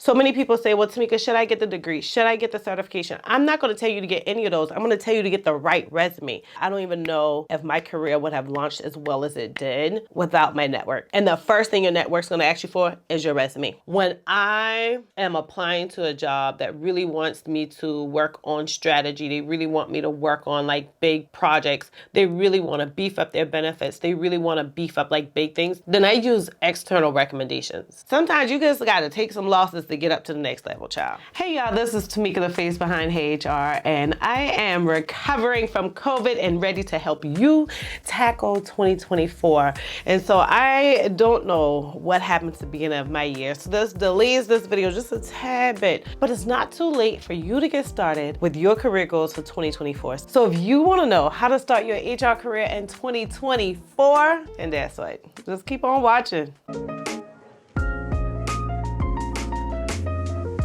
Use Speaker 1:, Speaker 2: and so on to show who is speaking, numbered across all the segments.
Speaker 1: So many people say, well, Tamika, should I get the degree? Should I get the certification? I'm not going to tell you to get any of those. I'm going to tell you to get the right resume. I don't even know if my career would have launched as well as it did without my network. And the first thing your network's going to ask you for is your resume. When I am applying to a job that really wants me to work on strategy, they really want me to work on like big projects, they really want to beef up their benefits, they really want to beef up like big things, then I use external recommendations. Sometimes you just got to take some losses to get up to the next level, child. Hey y'all, this is Tamika, the face behind Heyyy HR, and I am recovering from COVID and ready to help you tackle 2024. And so I don't know what happened to the beginning of my year, so this delays this video just a tad bit, but it's not too late for you to get started with your career goals for 2024. So if you want to know how to start your HR career in 2024, then that's what. Just keep on watching.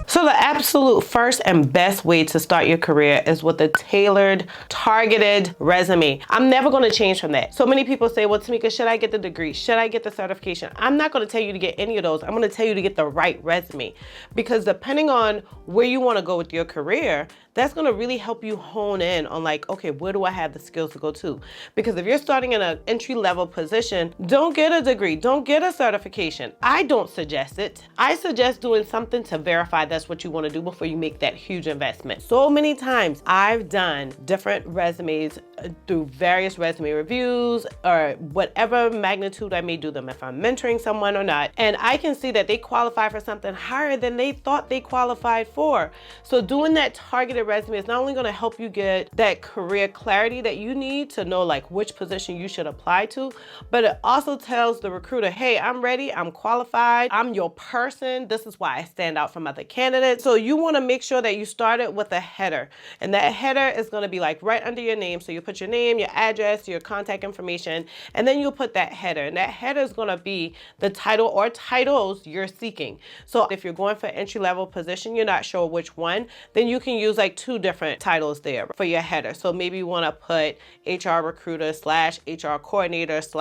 Speaker 1: So the absolute first and best way to start your career is with a tailored, targeted resume. I'm never going to change from that. So many people say, well, Tamika, should I get the degree? Should I get the certification? I'm not going to tell you to get any of those. I'm going to tell you to get the right resume, because depending on where you want to go with your career, that's going to really help you hone in on like, okay, where do I have the skills to go to? Because if you're starting in an entry-level position, don't get a degree, don't get a certification. I don't suggest it. I suggest doing something to verify that's what you want to do before you make that huge investment. So many times I've done different resumes through various resume reviews or whatever magnitude I may do them, if I'm mentoring someone or not, and I can see that they qualify for something higher than they thought they qualified for. So doing that targeted resume is not only going to help you get that career clarity that you need to know like which position you should apply to, but it also tells the recruiter, hey, I'm ready, I'm qualified, I'm your person, this is why I stand out from other candidates. So you want to make sure that you start it with a header, and that header is going to be like right under your name. So you put your name, your address, your contact information, and then you'll put that header, and that header is going to be the title or titles you're seeking. So if you're going for entry-level position, you're not sure which one, then you can use like 2 different titles there for your header. So maybe you want to put HR recruiter / HR coordinator /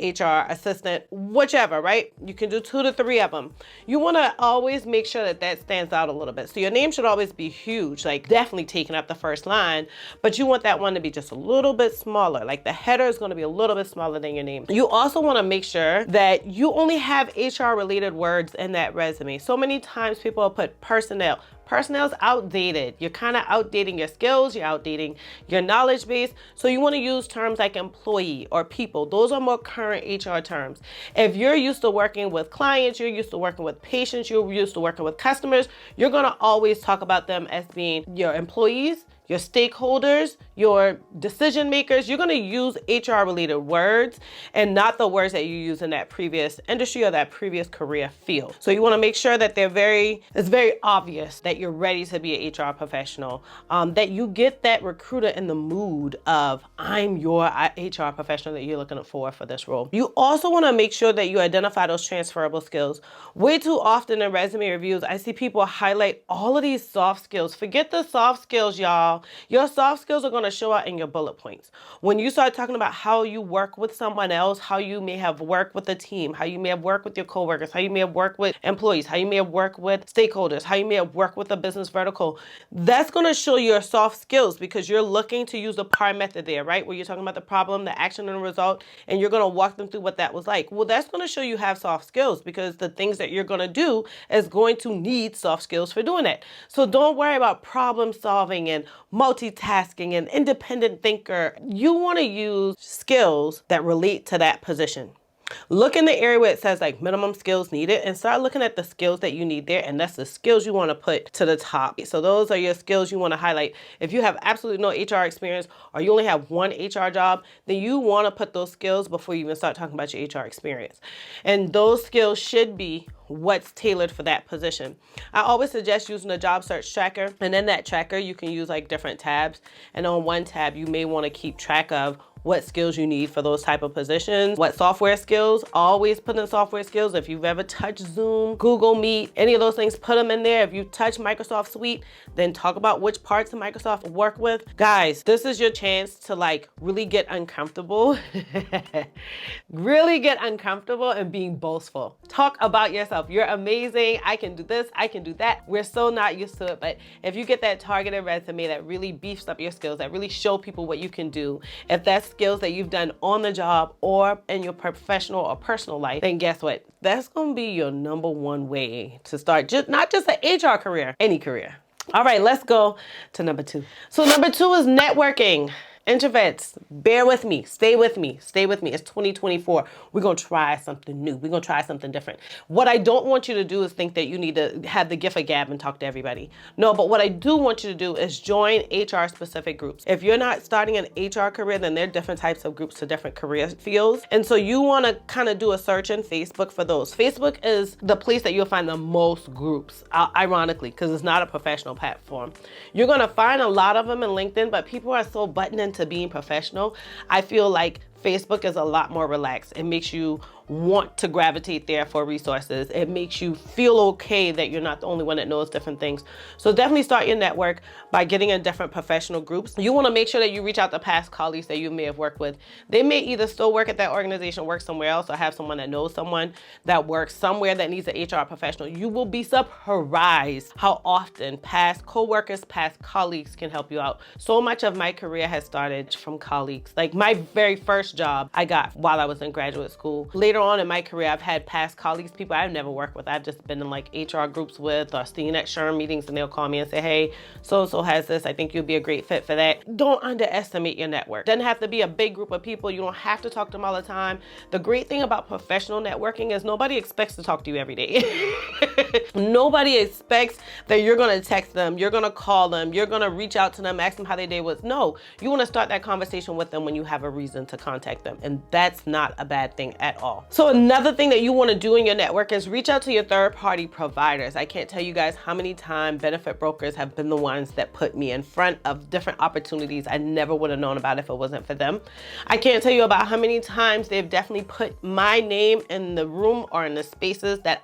Speaker 1: HR assistant, whichever, right? You can do 2 to 3 of them. You want to always make sure that that stands out a little bit. So your name should always be huge, like definitely taking up the first line, but you want that one to be just a little bit smaller. Like the header is going to be a little bit smaller than your name. You also want to make sure that you only have HR related words in that resume. So many times people will put personnel. Personnel's outdated. You're kind of outdating your skills, you're outdating your knowledge base. So you want to use terms like employee or people. Those are more current HR terms. If you're used to working with clients, you're used to working with patients, you're used to working with customers, you're going to always talk about them as being your employees, your stakeholders, your decision makers. You're going to use HR related words and not the words that you use in that previous industry or that previous career field. So you want to make sure that it's very obvious that you're ready to be an HR professional, that you get that recruiter in the mood of, I'm your HR professional that you're looking for this role. You also want to make sure that you identify those transferable skills. Way too often in resume reviews, I see people highlight all of these soft skills. Forget the soft skills, y'all. Your soft skills are going to show out in your bullet points. When you start talking about how you work with someone else, how you may have worked with a team, how you may have worked with your coworkers, how you may have worked with employees, how you may have worked with stakeholders, how you may have worked with a business vertical, that's going to show your soft skills, because you're looking to use the PAR method there, right? Where you're talking about the problem, the action, and the result, and you're going to walk them through what that was like. Well, that's going to show you have soft skills, because the things that you're going to do is going to need soft skills for doing that. So don't worry about problem solving and multitasking and independent thinker. You want to use skills that relate to that position. Look in the area where it says like minimum skills needed and start looking at the skills that you need there, and that's the skills you want to put to the top. So those are your skills you want to highlight. If you have absolutely no HR experience or you only have one HR job, then you want to put those skills before you even start talking about your HR experience. And those skills should be what's tailored for that position. I always suggest using a job search tracker, and in that tracker you can use like different tabs, and on one tab you may want to keep track of what skills you need for those type of positions. What software skills, always put in software skills. If you've ever touched Zoom, Google Meet, any of those things, put them in there. If you touch Microsoft Suite, then talk about which parts of Microsoft work with. Guys, this is your chance to like really get uncomfortable. Really get uncomfortable and being boastful. Talk about yourself. You're amazing. I can do this. I can do that. We're so not used to it, but if you get that targeted resume that really beefs up your skills, that really show people what you can do, if that's skills that you've done on the job or in your professional or personal life, then guess what? That's gonna be your #1 way to start not just an HR career, any career. All right, let's go to number 2. So number 2 is networking. Introverts, bear with me, stay with me, stay with me. It's 2024. We're gonna try something new. We're gonna try something different. What I don't want you to do is think that you need to have the gift of gab and talk to everybody. No, but what I do want you to do is join HR specific groups. If you're not starting an HR career, then there are different types of groups to different career fields. And so you wanna kind of do a search in Facebook for those. Facebook is the place that you'll find the most groups, ironically, because it's not a professional platform. You're gonna find a lot of them in LinkedIn, but people are so buttoned into being professional. I feel like Facebook is a lot more relaxed. It makes you want to gravitate there for resources. It makes you feel okay that you're not the only one that knows different things. So definitely start your network by getting in different professional groups. You want to make sure that you reach out to past colleagues that you may have worked with. They may either still work at that organization, work somewhere else, or have someone that knows someone that works somewhere that needs an HR professional. You will be surprised how often past coworkers, past colleagues can help you out. So much of my career has started from colleagues. Like my very first job I got while I was in graduate school. Later on in my career, I've had past colleagues, people I've never worked with. I've just been in like HR groups with or seen at SHRM meetings, and they'll call me and say, hey, so-and-so has this. I think you'll be a great fit for that. Don't underestimate your network. Doesn't have to be a big group of people. You don't have to talk to them all the time. The great thing about professional networking is nobody expects to talk to you every day. Nobody expects that you're gonna text them, you're gonna call them, you're gonna reach out to them, ask them how their day was. No, you wanna start that conversation with them when you have a reason to contact them. And that's not a bad thing at all. So another thing that you want to do in your network is reach out to your third-party providers. I can't tell you guys how many times benefit brokers have been the ones that put me in front of different opportunities I never would have known about if it wasn't for them. I can't tell you about how many times they've definitely put my name in the room or in the spaces that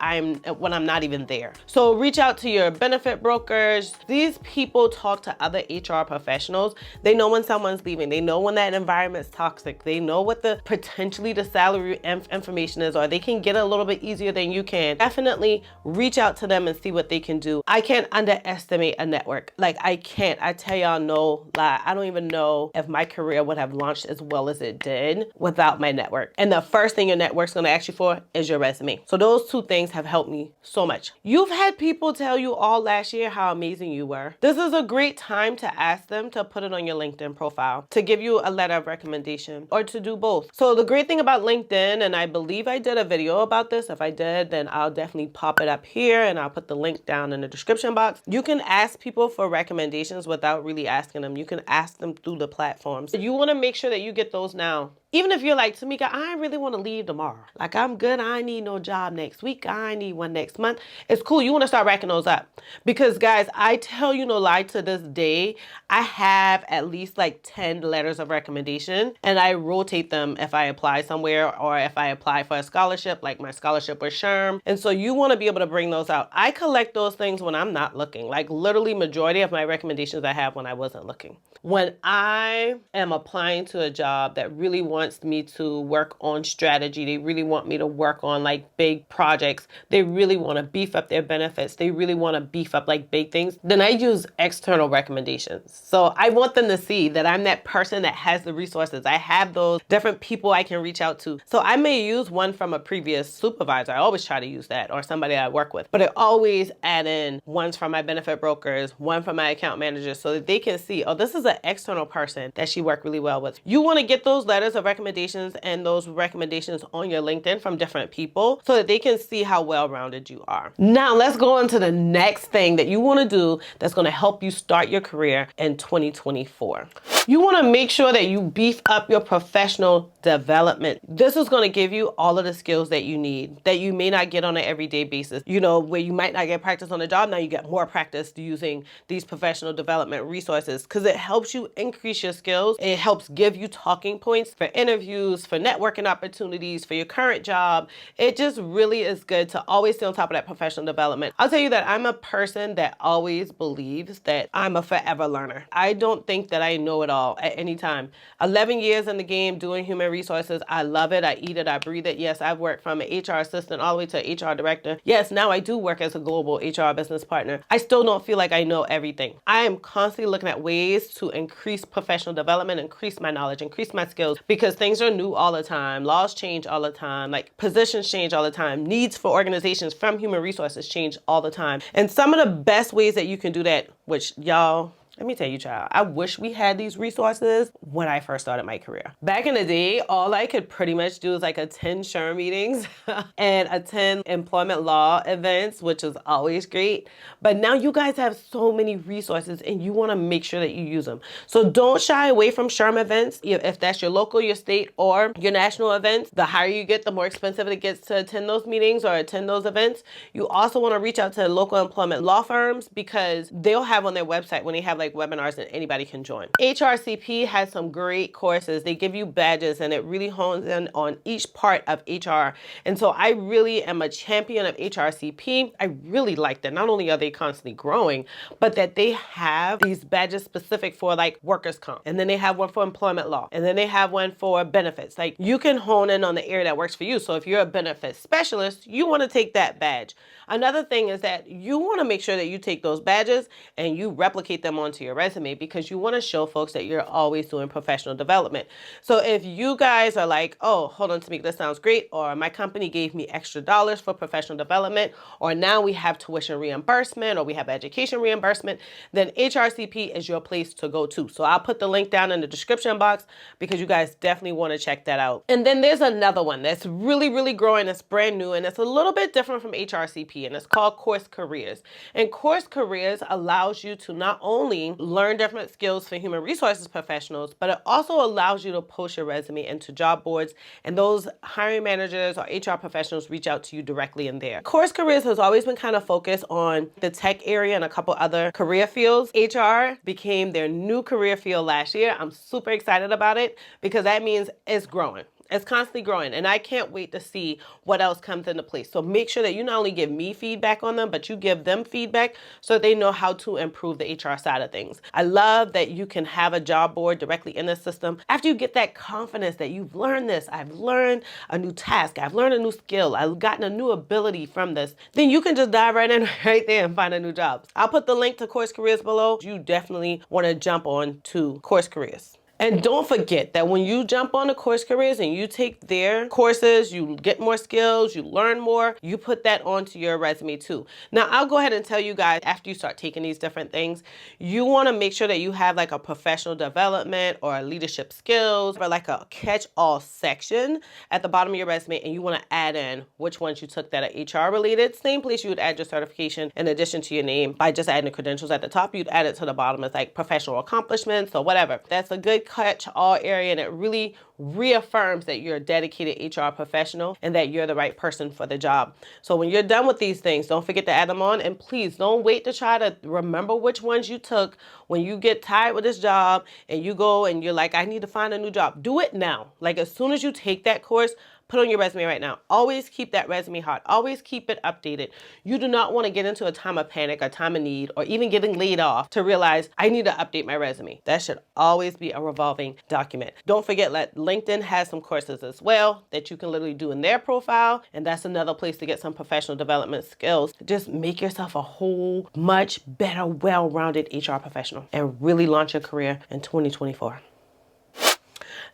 Speaker 1: when I'm not even there. So reach out to your benefit brokers. These people talk to other HR professionals. They know when someone's leaving. They know when that environment's toxic. They know what potentially the salary information is, or they can get a little bit easier than you can. Definitely reach out to them and see what they can do. I can't underestimate a network. Like I can't. I tell y'all no lie. I don't even know if my career would have launched as well as it did without my network. And the first thing your network's gonna ask you for is your resume. So those two things have helped me so much. You've had people tell you all last year how amazing you were. This is a great time to ask them to put it on your LinkedIn profile, to give you a letter of recommendation, or to do both. So the great thing about LinkedIn, and I believe I did a video about this. If I did, then I'll definitely pop it up here and I'll put the link down in the description box. You can ask people for recommendations without really asking them. You can ask them through the platforms. You want to make sure that you get those now. Even if you're like, Tamika, I really want to leave tomorrow. Like, I'm good. I need no job next week. I need one next month. It's cool. You want to start racking those up. Because, guys, I tell you no lie, to this day, I have at least like 10 letters of recommendation. And I rotate them if I apply somewhere or if I apply for a scholarship, like my scholarship with SHRM. And so you want to be able to bring those out. I collect those things when I'm not looking. Like, literally majority of my recommendations I have when I wasn't looking. When I am applying to a job that really wants me to work on strategy, they really want me to work on like big projects, they really want to beef up their benefits, they really want to beef up like big things, then I use external recommendations. So I want them to see that I'm that person that has the resources. I have those different people I can reach out to. So I may use one from a previous supervisor. I always try to use that, or somebody I work with, but I always add in ones from my benefit brokers, one from my account managers, so that they can see, oh, this is an external person that she worked really well with. You want to get those letters of recommendations and those recommendations on your LinkedIn from different people so that they can see how well-rounded you are. Now let's go on to the next thing that you want to do that's going to help you start your career in 2024. You want to make sure that you beef up your professional development. This is going to give you all of the skills that you need that you may not get on an everyday basis. You know, where you might not get practice on the job, now you get more practice using these professional development resources because it helps you increase your skills. It helps give you talking points for interviews, for networking opportunities, for your current job. It just really is good to always stay on top of that professional development. I'll tell you that I'm a person that always believes that I'm a forever learner. I don't think that I know it all at any time. 11 years in the game doing human resources. I love it. I eat it. I breathe it. Yes, I've worked from an HR assistant all the way to an HR director. Yes, now I do work as a global HR business partner. I still don't feel like I know everything. I am constantly looking at ways to increase professional development, increase my knowledge, increase my skills because things are new all the time. Laws change all the time. Like positions change all the time. Needs for organizations from human resources change all the time. And some of the best ways that you can do that, which y'all, let me tell you, child, I wish we had these resources when I first started my career. Back in the day, all I could pretty much do is like attend SHRM meetings and attend employment law events, which is always great. But now you guys have so many resources and you want to make sure that you use them. So don't shy away from SHRM events. If that's your local, your state, or your national events, the higher you get, the more expensive it gets to attend those meetings or attend those events. You also want to reach out to local employment law firms because they'll have on their website when they have like webinars that anybody can join. HRCP has some great courses. They give you badges and it really hones in on each part of HR. And so I really am a champion of HRCP. I really like that. Not only are they constantly growing, but that they have these badges specific for like workers' comp. And then they have one for employment law. And then they have one for benefits. Like you can hone in on the area that works for you. So if you're a benefits specialist, you want to take that badge. Another thing is that you want to make sure that you take those badges and you replicate them onto your resume because you want to show folks that you're always doing professional development. So if you guys are like, oh, hold on, Tamika, this sounds great, or my company gave me extra dollars for professional development, or now we have tuition reimbursement, or we have education reimbursement, then HRCP is your place to go to. So I'll put the link down in the description box because you guys definitely want to check that out. And then there's another one that's really, really growing. It's brand new and it's a little bit different from HRCP, and it's called Course Careers. And Course Careers allows you to not only learn different skills for human resources professionals, but it also allows you to post your resume into job boards, and those hiring managers or HR professionals reach out to you directly in there. Course Careers has always been kind of focused on the tech area and a couple other career fields. HR became their new career field last year. I'm super excited about it because that means it's growing. It's constantly growing, and I can't wait to see what else comes into place. So make sure that you not only give me feedback on them, but you give them feedback so that they know how to improve the HR side of things. I love that you can have a job board directly in the system. After you get that confidence that you've learned this, I've learned a new task, I've learned a new skill, I've gotten a new ability from this, then you can just dive right in right there and find a new job. I'll put the link to Course Careers below. You definitely want to jump on to Course Careers. And don't forget that when you jump on the Course Careers and you take their courses, you get more skills, you learn more, you put that onto your resume too. Now, I'll go ahead and tell you guys, after you start taking these different things, you want to make sure that you have like a professional development or a leadership skills or like a catch-all section at the bottom of your resume, and you want to add in which ones you took that are HR related. Same place you would add your certification in addition to your name by just adding the credentials at the top. You'd add it to the bottom as like professional accomplishments or whatever. That's a good catch-all area, and it really reaffirms that you're a dedicated HR professional and that you're the right person for the job. So when you're done with these things, don't forget to add them on, and please don't wait to try to remember which ones you took when you get tired with this job and you go and you're like, I need to find a new job. Do it now. Like as soon as you take that course, put on your resume right now. Always keep that resume hot. Always keep it updated. You do not want to get into a time of panic, a time of need, or even getting laid off to realize I need to update my resume. That should always be a revolving document. Don't forget that LinkedIn has some courses as well that you can literally do in their profile, and that's another place to get some professional development skills. Just make yourself a whole much better, well-rounded HR professional and really launch your career in 2024.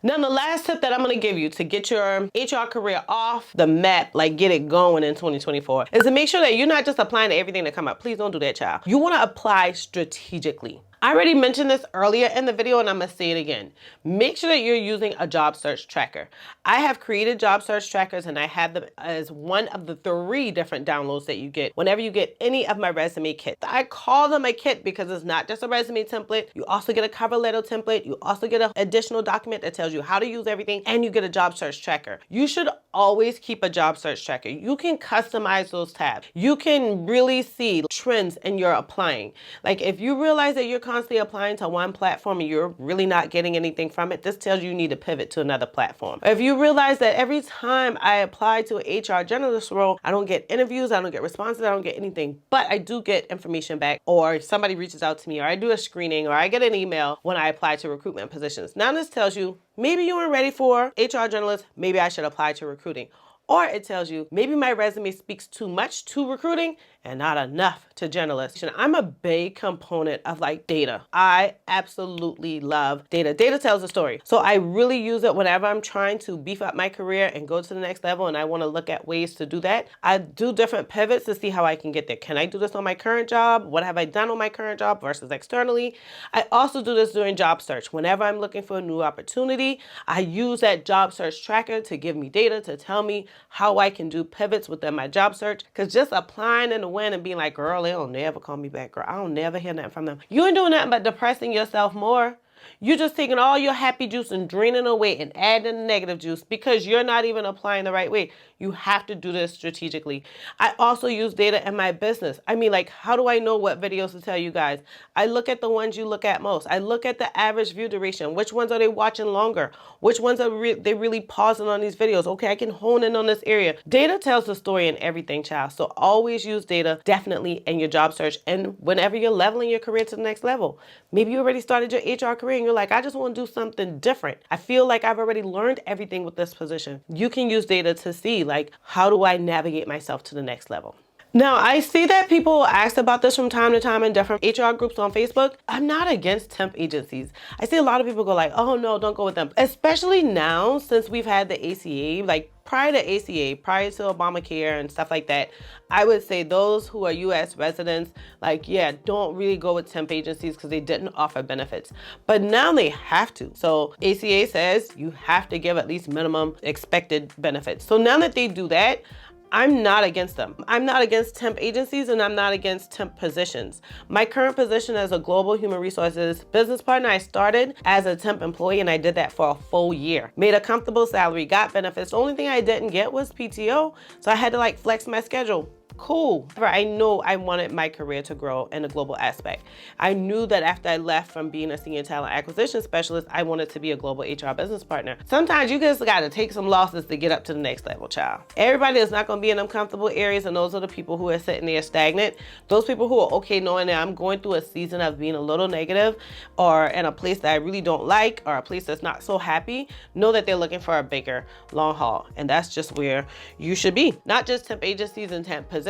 Speaker 1: Now, the last tip that I'm going to give you to get your HR career off the map, like get it going in 2024, is to make sure that you're not just applying to everything that come up. Please don't do that, child. You want to apply strategically. I already mentioned this earlier in the video, and I'm going to say it again. Make sure that you're using a job search tracker. I have created job search trackers, and I have them as one of the 3 different downloads that you get whenever you get any of my resume kits. I call them a kit because it's not just a resume template. You also get a cover letter template. You also get an additional document that tells you how to use everything, and you get a job search tracker. You should always keep a job search tracker. You can customize those tabs. You can really see trends in your applying. Like if you realize that you're constantly applying to one platform and you're really not getting anything from it, this tells you need to pivot to another platform. If you realize that every time I apply to an HR generalist role, I don't get interviews, I don't get responses, I don't get anything, but I do get information back, or somebody reaches out to me, or I do a screening, or I get an email when I apply to recruitment positions. Now this tells you maybe you weren't ready for HR journalist, maybe I should apply to recruiting. Or it tells you maybe my resume speaks too much to recruiting and not enough to journalists. I'm a big component of like data. I absolutely love data. Data tells a story. So I really use it whenever I'm trying to beef up my career and go to the next level, and I want to look at ways to do that. I do different pivots to see how I can get there. Can I do this on my current job? What have I done on my current job versus externally? I also do this during job search. Whenever I'm looking for a new opportunity, I use that job search tracker to give me data to tell me how I can do pivots within my job search. Because just applying in the wind and being like, girl, they don't never call me back, girl, I don't never hear nothing from them, you ain't doing nothing but depressing yourself more. You're just taking all your happy juice and draining away and adding negative juice because you're not even applying the right way. You have to do this strategically. I also use data in my business. I mean, like, how do I know what videos to tell you guys? I look at the ones you look at most. I look at the average view duration. Which ones are they watching longer? Which ones are they really pausing on these videos? Okay, I can hone in on this area. Data tells the story in everything, child. So always use data, definitely, in your job search and whenever you're leveling your career to the next level. Maybe you already started your HR career and you're like, I just want to do something different. I feel like I've already learned everything with this position. You can use data to see, like, how do I navigate myself to the next level? Now, I see that people ask about this from time to time in different HR groups on Facebook. I'm not against temp agencies. I see a lot of people go like, oh no, don't go with them. Especially now, since we've had the ACA, like prior to ACA, prior to Obamacare and stuff like that, I would say those who are US residents, like, yeah, don't really go with temp agencies because they didn't offer benefits. But now they have to. So ACA says you have to give at least minimum expected benefits. So now that they do that, I'm not against them. I'm not against temp agencies and I'm not against temp positions. My current position as a global human resources business partner, I started as a temp employee and I did that for a full year. Made a comfortable salary, got benefits. The only thing I didn't get was PTO. So I had to like flex my schedule. Cool. I know I wanted my career to grow in a global aspect. I knew that after I left from being a senior talent acquisition specialist, I wanted to be a global HR business partner. Sometimes you just gotta take some losses to get up to the next level, child. Everybody is not gonna be in them comfortable areas, and those are the people who are sitting there stagnant. Those people who are okay knowing that I'm going through a season of being a little negative or in a place that I really don't like or a place that's not so happy, know that they're looking for a bigger long haul. And that's just where you should be. Not just temp agencies and temp positions.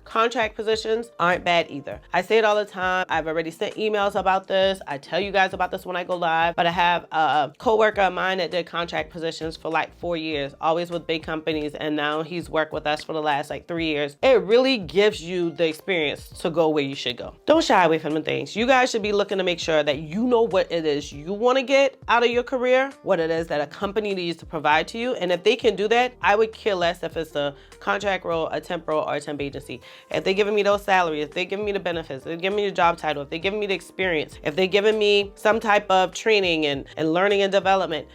Speaker 1: Contract positions aren't bad either. I say it all the time. I've already sent emails about this. I tell you guys about this when I go live, but I have a coworker of mine that did contract positions for like 4 years, always with big companies, and now he's worked with us for the last like 3 years. It really gives you the experience to go where you should go. Don't shy away from the things. You guys should be looking to make sure that you know what it is you want to get out of your career, what it is that a company needs to provide to you, and if they can do that, I would care less if it's a contract role, a temp role, or a temp agency. If they're giving me those salaries, if they're giving me the benefits, if they're giving me the job title, if they're giving me the experience, if they're giving me some type of training and learning and development,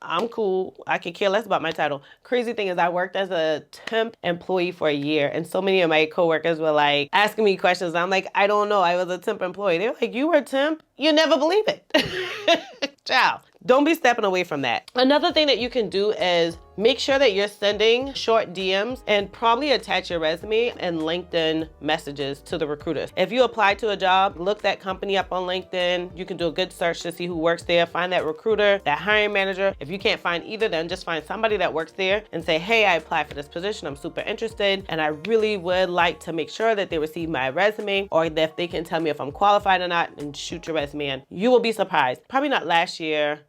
Speaker 1: I'm cool. I can care less about my title. Crazy thing is I worked as a temp employee for a year, and so many of my coworkers were like asking me questions. I'm like, I don't know. I was a temp employee. They were like, you were a temp? You never believe it. Ciao. Don't be stepping away from that. Another thing that you can do is make sure that you're sending short DMs and probably attach your resume and LinkedIn messages to the recruiters. If you apply to a job, look that company up on LinkedIn. You can do a good search to see who works there, find that recruiter, that hiring manager. If you can't find either, then just find somebody that works there and say, hey, I applied for this position. I'm super interested and I really would like to make sure that they receive my resume, or that if they can tell me if I'm qualified or not, and shoot your resume in. You will be surprised. Probably not last year.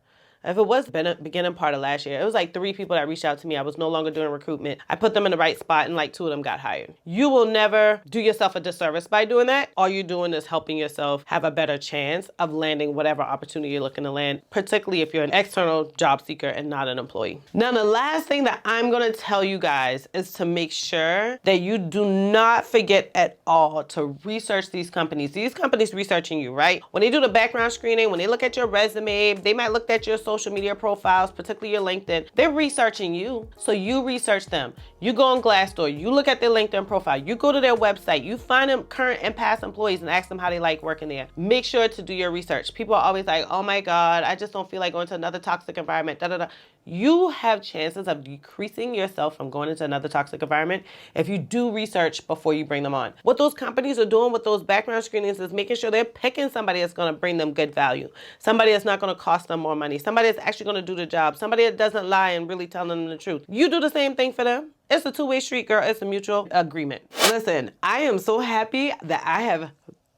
Speaker 1: If it was beginning part of last year, it was like 3 people that reached out to me. I was no longer doing recruitment. I put them in the right spot and like 2 of them got hired. You will never do yourself a disservice by doing that. All you're doing is helping yourself have a better chance of landing whatever opportunity you're looking to land, particularly if you're an external job seeker and not an employee. Now, the last thing that I'm going to tell you guys is to make sure that you do not forget at all to research these companies. These companies researching you, right? When they do the background screening, when they look at your resume, they might look at your social media profiles, particularly your LinkedIn. They're researching you, so you research them. You go on Glassdoor, you look at their LinkedIn profile, you go to their website, you find them current and past employees and ask them how they like working there. Make sure to do your research. People are always like, oh my God, I just don't feel like going to another toxic environment, da da da. You have chances of decreasing yourself from going into another toxic environment if you do research before you bring them on. What those companies are doing with those background screenings is making sure they're picking somebody that's going to bring them good value, somebody that's not going to cost them more money, somebody that's actually going to do the job, somebody that doesn't lie and really telling them the truth. You do the same thing for them. It's a two-way street, girl. It's a mutual agreement. Listen, I am so happy that I have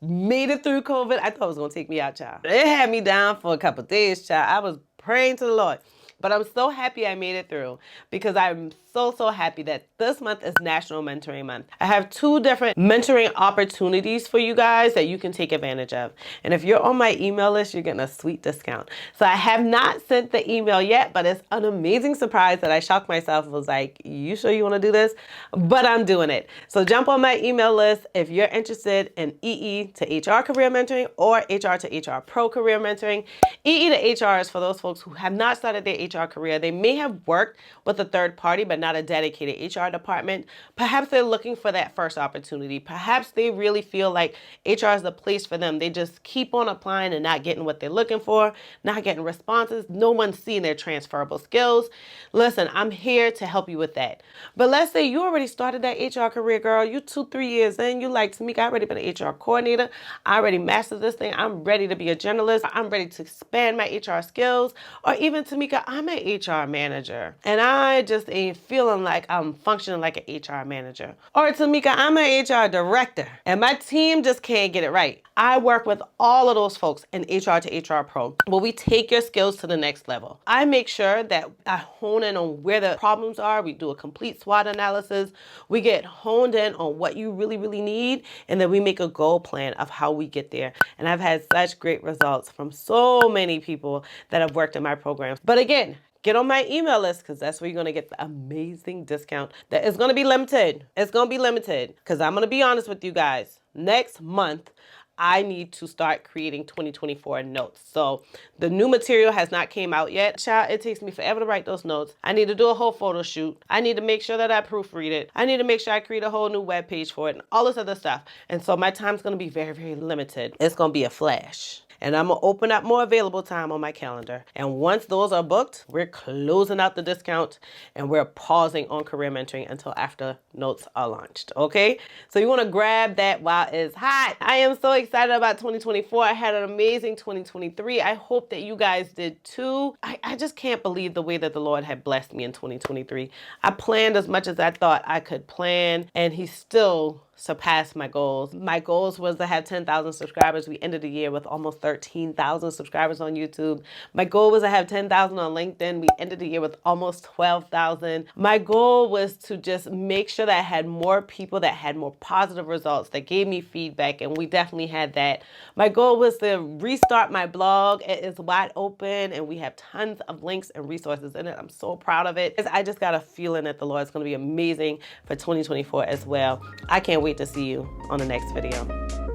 Speaker 1: made it through COVID. I thought it was going to take me out, child. It had me down for a couple of days, child. I was praying to the Lord. But I'm so happy I made it through because I'm so happy that this month is National Mentoring Month. I have 2 different mentoring opportunities for you guys that you can take advantage of. And if you're on my email list, you're getting a sweet discount. So I have not sent the email yet, but it's an amazing surprise that I shocked myself. I was like, you sure you want to do this? But I'm doing it. So jump on my email list if you're interested in EE to HR career mentoring or HR to HR pro career mentoring. EE to HR is for those folks who have not started their HR career. They may have worked with a third party, but not a dedicated HR department. Perhaps they're looking for that first opportunity. Perhaps they really feel like HR is the place for them. They just keep on applying and not getting what they're looking for, not getting responses. No one's seeing their transferable skills. Listen, I'm here to help you with that. But let's say you already started that HR career, girl. You 2-3 years in, you like, Tamika, I already been an HR coordinator. I already mastered this thing. I'm ready to be a generalist. I'm ready to expand my HR skills. Or even, Tamika, I'm an HR manager and I just ain't feeling like I'm functioning like an HR manager. Or, Tamika, I'm an HR director and my team just can't get it right. I work with all of those folks in HR to HR Pro, where we take your skills to the next level. I make sure that I hone in on where the problems are. We do a complete SWOT analysis. We get honed in on what you really need, and then we make a goal plan of how we get there. And I've had such great results from so many people that have worked in my programs. But again, get on my email list because that's where you're going to get the amazing discount that is going to be limited. It's going to be limited because I'm going to be honest with you guys. Next month, I need to start creating 2024 notes. So the new material has not came out yet. Child, it takes me forever to write those notes. I need to do a whole photo shoot. I need to make sure that I proofread it. I need to make sure I create a whole new web page for it and all this other stuff. And so my time's going to be very limited. It's going to be a flash. And I'm going to open up more available time on my calendar. And once those are booked, we're closing out the discount and we're pausing on career mentoring until after notes are launched. Okay? So you want to grab that while it's hot. I am so excited about 2024. I had an amazing 2023. I hope that you guys did too. I just can't believe the way that the Lord had blessed me in 2023. I planned as much as I thought I could plan, and He still surpassed my goals. My goals was to have 10,000 subscribers. We ended the year with almost 13,000 subscribers on YouTube. My goal was to have 10,000 on LinkedIn. We ended the year with almost 12,000. My goal was to just make sure that I had more people that had more positive results, that gave me feedback, and we definitely had that. My goal was to restart my blog. It is wide open and we have tons of links and resources in it. I'm so proud of it. I just got a feeling that the Lord is going to be amazing for 2024 as well. I can't wait to see you on the next video.